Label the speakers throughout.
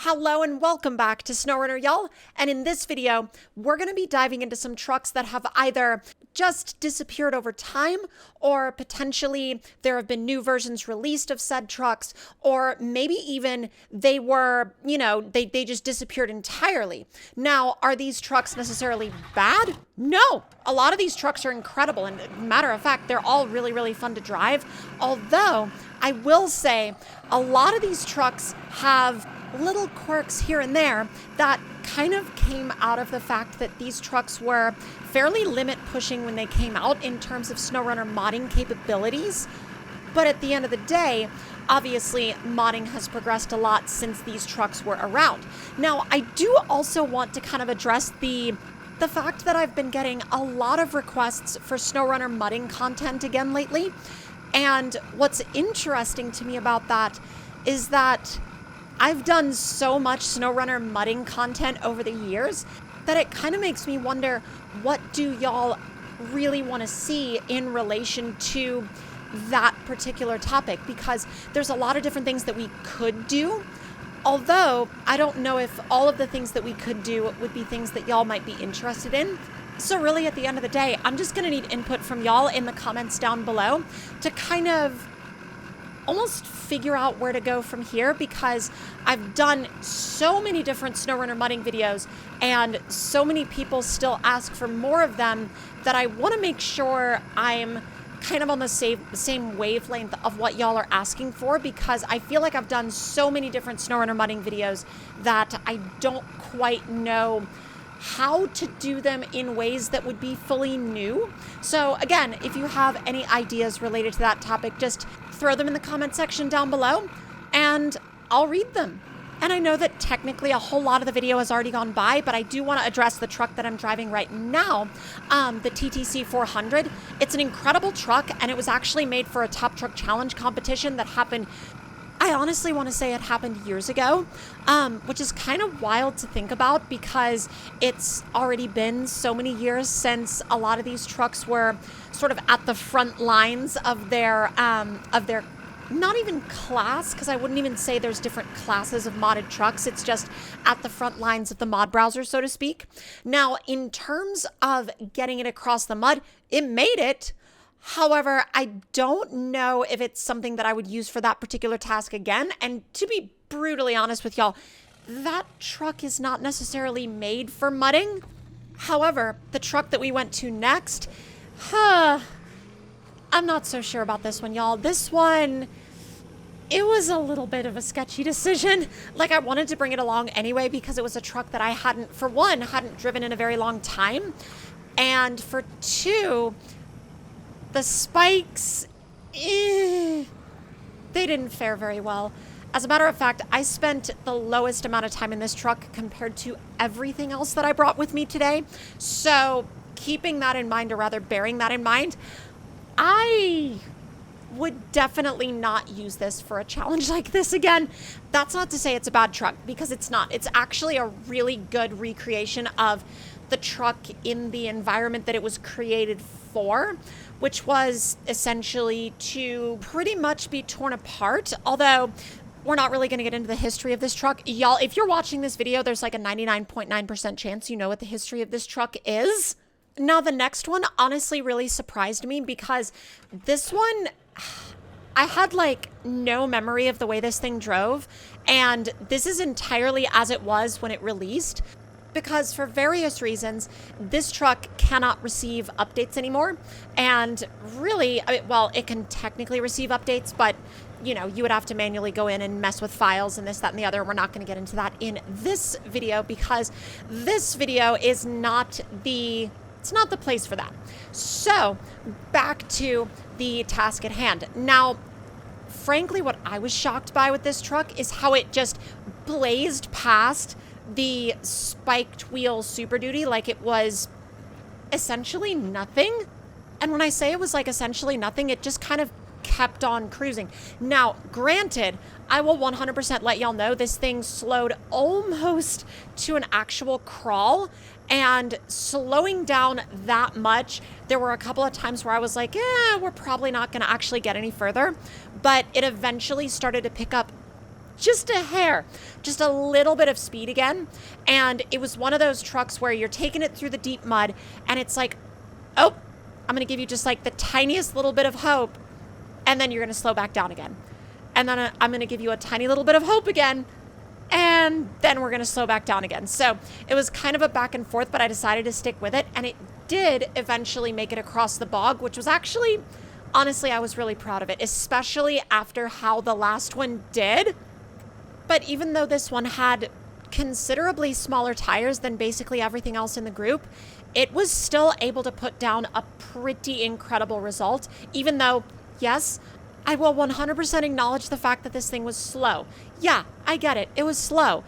Speaker 1: Hello and welcome back to SnowRunner, y'all. And in this video, we're going to be diving into some trucks that have either just disappeared over time, or potentially there have been new versions released of said trucks, or maybe even they were, they just disappeared entirely. Now, are these trucks necessarily bad? No. A lot of these trucks are incredible, and matter of fact, they're all really, really fun to drive. Although, I will say, a lot of these trucks have little quirks here and there that kind of came out of the fact that these trucks were fairly limit pushing when they came out in terms of SnowRunner modding capabilities. But at the end of the day, obviously modding has progressed a lot since these trucks were around. Now, I do also want to kind of address the fact that I've been getting a lot of requests for SnowRunner mudding content again lately. And what's interesting to me about that is that I've done so much SnowRunner mudding content over the years that it kind of makes me wonder, what do y'all really want to see in relation to that particular topic? Because there's a lot of different things that we could do, although I don't know if all of the things that we could do would be things that y'all might be interested in. So really, at the end of the day, I'm just going to need input from y'all in the comments down below to kind of almost figure out where to go from here, because I've done so many different SnowRunner mudding videos and so many people still ask for more of them that I want to make sure I'm kind of on the same wavelength of what y'all are asking for, because I feel like I've done so many different SnowRunner mudding videos that I don't quite know how to do them in ways that would be fully new. So again, if you have any ideas related to that topic, just throw them in the comment section down below and I'll read them. And I know that technically a whole lot of the video has already gone by, but I do want to address the truck that I'm driving right now, the TTC 400. It's an incredible truck, and it was actually made for a Top Truck Challenge competition that happened, I honestly want to say it happened years ago, which is kind of wild to think about because it's already been so many years since a lot of these trucks were sort of at the front lines of their not even class, because I wouldn't even say there's different classes of modded trucks. It's just at the front lines of the mod browser, so to speak. Now, in terms of getting it across the mud, it made it. However, I don't know if it's something that I would use for that particular task again. And to be brutally honest with y'all, that truck is not necessarily made for mudding. However, the truck that we went to next, I'm not so sure about this one, y'all. This one, it was a little bit of a sketchy decision. Like, I wanted to bring it along anyway because it was a truck that I hadn't driven in a very long time. And for two, the spikes, they didn't fare very well. As a matter of fact, I spent the lowest amount of time in this truck compared to everything else that I brought with me today. So keeping that in mind, or rather bearing that in mind, I would definitely not use this for a challenge like this again. That's not to say it's a bad truck, because it's not. It's actually a really good recreation of the truck in the environment that it was created for, which was essentially to pretty much be torn apart. Although we're not really going to get into the history of this truck. Y'all, if you're watching this video, there's like a 99.9% chance you know what the history of this truck is. Now, the next one honestly really surprised me, because this one, I had like no memory of the way this thing drove. And this is entirely as it was when it released, because for various reasons, this truck cannot receive updates anymore. And really, well, it can technically receive updates, but you would have to manually go in and mess with files and this, that, and the other. We're not going to get into that in this video, because this video is not the place for that. So back to the task at hand. Now, frankly, what I was shocked by with this truck is how it just blazed past the spiked wheel Super Duty like it was essentially nothing. And when I say it was like essentially nothing, it just kind of kept on cruising. Now, granted, I will 100% let y'all know this thing slowed almost to an actual crawl, and slowing down that much, there were a couple of times where I was like, we're probably not going to actually get any further, but it eventually started to pick up just a hair, just a little bit of speed again. And it was one of those trucks where you're taking it through the deep mud and it's like, oh, I'm going to give you just like the tiniest little bit of hope. And then you're going to slow back down again. And then I'm going to give you a tiny little bit of hope again. And then we're going to slow back down again. So it was kind of a back and forth, but I decided to stick with it. And it did eventually make it across the bog, which was actually, honestly, I was really proud of it, especially after how the last one did. But even though this one had considerably smaller tires than basically everything else in the group, it was still able to put down a pretty incredible result, even though, yes, I will 100% acknowledge the fact that this thing was slow. Yeah, I get it. It was slow.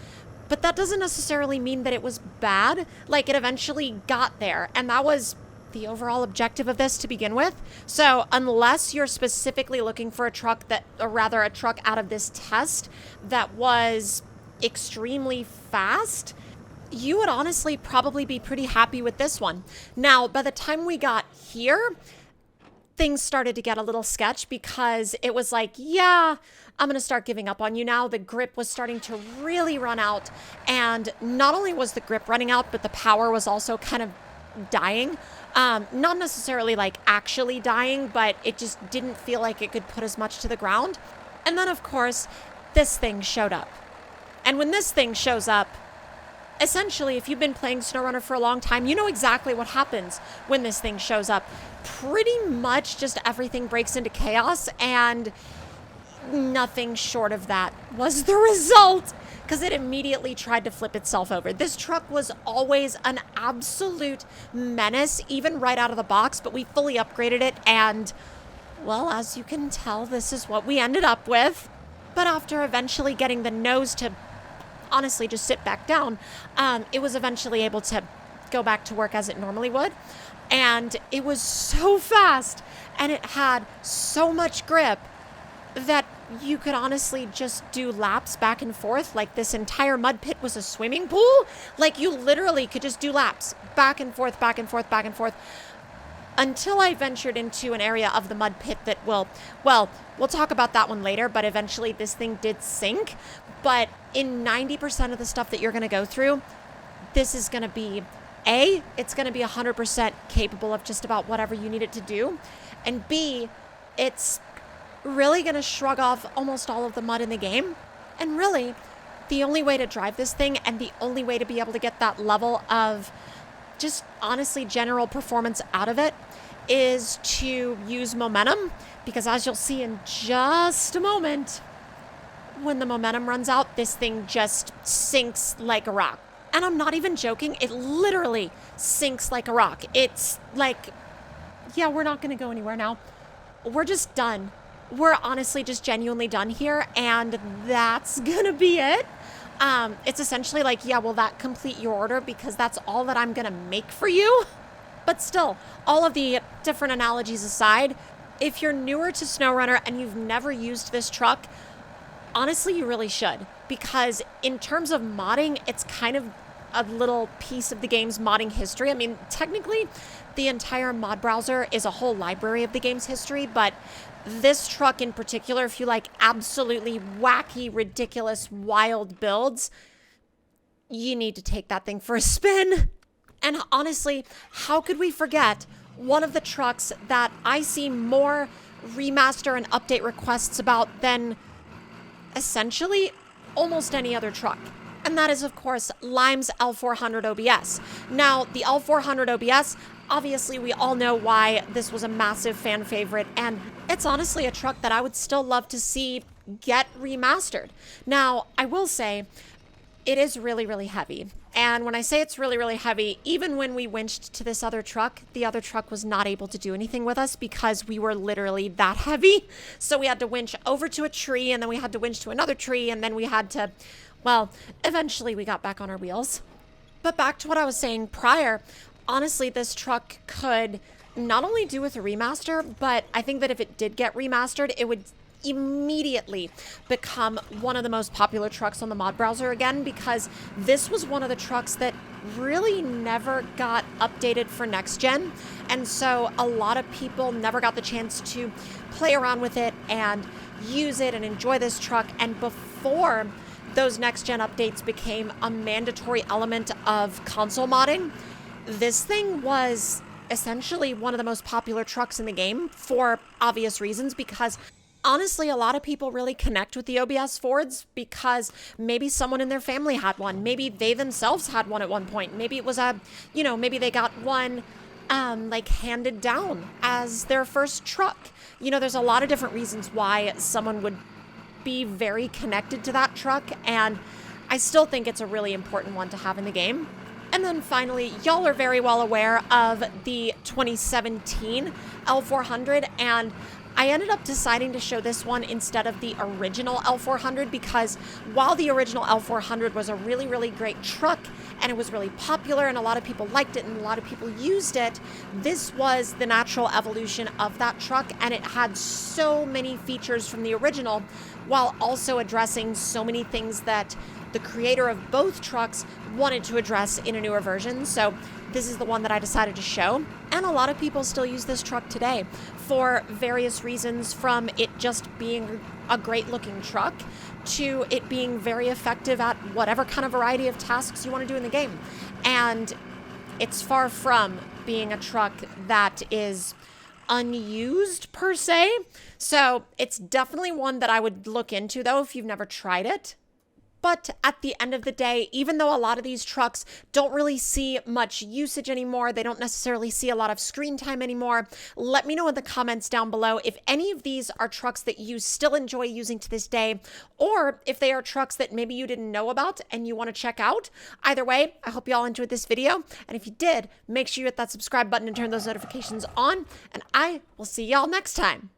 Speaker 1: But that doesn't necessarily mean that it was bad. Like, it eventually got there. And that was the overall objective of this to begin with. So unless you're specifically looking for a truck a truck out of this test that was extremely fast, you would honestly probably be pretty happy with this one. Now, by the time we got here, things started to get a little sketch because it was like, yeah, I'm going to start giving up on you now. The grip was starting to really run out. And not only was the grip running out, but the power was also kind of dying. Not necessarily like actually dying, but it just didn't feel like it could put as much to the ground. And then, of course, this thing showed up. And when this thing shows up, essentially, if you've been playing SnowRunner for a long time, you know exactly what happens when this thing shows up. Pretty much just everything breaks into chaos, and nothing short of that was the result, because it immediately tried to flip itself over. This truck was always an absolute menace, even right out of the box, but we fully upgraded it, and, well, as you can tell, this is what we ended up with. But after eventually getting the nose to honestly just sit back down, it was eventually able to go back to work as it normally would. And it was so fast and it had so much grip that you could honestly just do laps back and forth. Like, this entire mud pit was a swimming pool. Like, you literally could just do laps back and forth, back and forth, back and forth, until I ventured into an area of the mud pit that we'll talk about that one later, but eventually this thing did sink. But in 90% of the stuff that you're going to go through, this is going to be, it's going to be 100% capable of just about whatever you need it to do. And B, it's really going to shrug off almost all of the mud in the game. And really, the only way to drive this thing and the only way to be able to get that level of just honestly general performance out of it is to use momentum. Because as you'll see in just a moment, when the momentum runs out, this thing just sinks like a rock. And I'm not even joking. It literally sinks like a rock. It's like, yeah, we're not going to go anywhere now. We're just done. We're honestly just genuinely done here. And that's going to be it. It's essentially like, yeah, will that complete your order? Because that's all that I'm going to make for you. But still, all of the different analogies aside, if you're newer to SnowRunner and you've never used this truck, honestly, you really should, because in terms of modding, it's kind of a little piece of the game's modding history. I mean, technically, the entire mod browser is a whole library of the game's history, but this truck in particular, if you like absolutely wacky, ridiculous, wild builds, you need to take that thing for a spin. And honestly, how could we forget one of the trucks that I see more remaster and update requests about than essentially almost any other truck? And that is, of course, Lime's L400 OBS. Now, the L400 OBS, obviously we all know why this was a massive fan favorite, and it's honestly a truck that I would still love to see get remastered. Now, I will say, it is really, really heavy. And when I say it's really, really heavy, even when we winched to this other truck, the other truck was not able to do anything with us because we were literally that heavy. So we had to winch over to a tree, and then we had to winch to another tree, and then we had to, well, eventually we got back on our wheels. But back to what I was saying prior, honestly, this truck could not only do with a remaster, but I think that if it did get remastered, it would immediately become one of the most popular trucks on the mod browser again, because this was one of the trucks that really never got updated for next gen, and so a lot of people never got the chance to play around with it and use it and enjoy this truck. And before before those next-gen updates became a mandatory element of console modding, this thing was essentially one of the most popular trucks in the game for obvious reasons, because honestly, a lot of people really connect with the OBS Fords because maybe someone in their family had one. Maybe they themselves had one at one point. Maybe it was maybe they got one like handed down as their first truck. There's a lot of different reasons why someone would be very connected to that truck, and I still think it's a really important one to have in the game. And then finally, y'all are very well aware of the 2017 L400, and I ended up deciding to show this one instead of the original L400 because while the original L400 was a really, really great truck and it was really popular and a lot of people liked it and a lot of people used it, this was the natural evolution of that truck, and it had so many features from the original while also addressing so many things that the creator of both trucks wanted to address in a newer version. So this is the one that I decided to show. And a lot of people still use this truck today for various reasons, from it just being a great looking truck to it being very effective at whatever kind of variety of tasks you want to do in the game. And it's far from being a truck that is unused per se. So it's definitely one that I would look into though if you've never tried it. But at the end of the day, even though a lot of these trucks don't really see much usage anymore, they don't necessarily see a lot of screen time anymore, let me know in the comments down below if any of these are trucks that you still enjoy using to this day, or if they are trucks that maybe you didn't know about and you want to check out. Either way, I hope you all enjoyed this video, and if you did, make sure you hit that subscribe button and turn those notifications on, and I will see y'all next time.